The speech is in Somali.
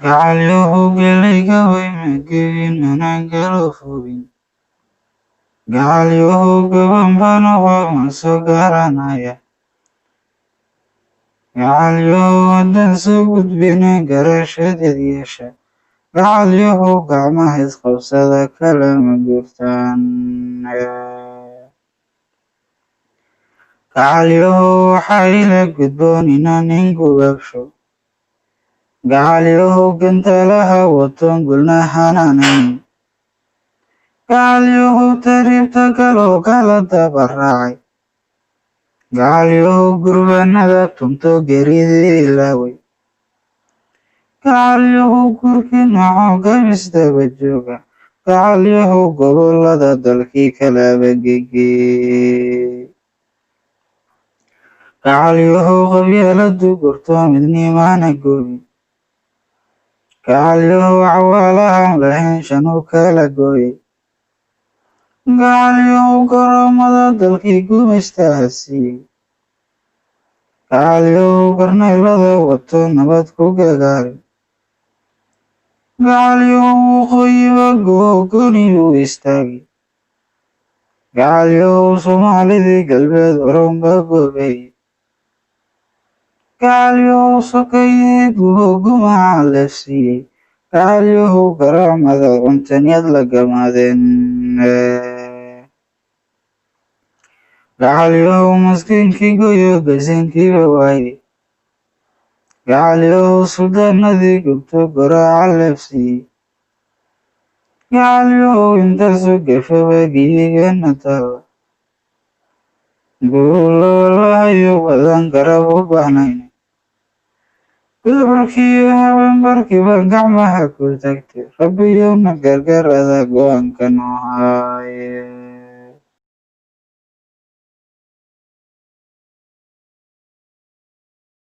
Gacalyohow geelayga way mageyin manaan galo fogin. Gacalyohow gabanbana waa ma soo garanaya. Gacalyohow haddaan soo gudbina garashadeed yeesha. Gacalyohow gacmaha isqabsada kalama guurtaan. Gacalyohow waxaa ila gudboon inaan ingubaabsho. Gacalyohow gantaalaha waton gulna hanaanayn. Gacalyohow tariibta kaloo kala daba raacay. Gacalyohow gurbanada tunto geridii ilaaway. Gacalyohow gurkii nooco gabisdaba jooga. Gacalyohow gobolada dalkii kalaba gegey. Gacalyohow qabyaaladu gurto midnimaana goobi. Gacalyohow cawaalahan lahayn shan u kala gooyay. Gacalyohow garoomada dalkii gumaystaha siiyey. Gacalyohow garnaylada wato nabad ku gagaalay. Gacalyohow waqooyiba gooni u istaagay. Gacalyohow Soomaalidii galbeed oranba goobeeyey. Gacalyohow sokayey gumaca la siiyey. Gacalyohow garaacmada cuntanyad la gamaadeen. Gacalyohow maskiinkii goyo gasankiiba waayey. Gacalyohow suldaanadii gubto garaaca leefsiiyey. Gacalyohow intaasoo gafaba giyigana taalla. Guulo walahayo badan garab u baahnayn. Duhurkii habeenbarkii baan gacmaha ku tagtay. Rabbiyowna gargaar adag go'aanka noo haaye.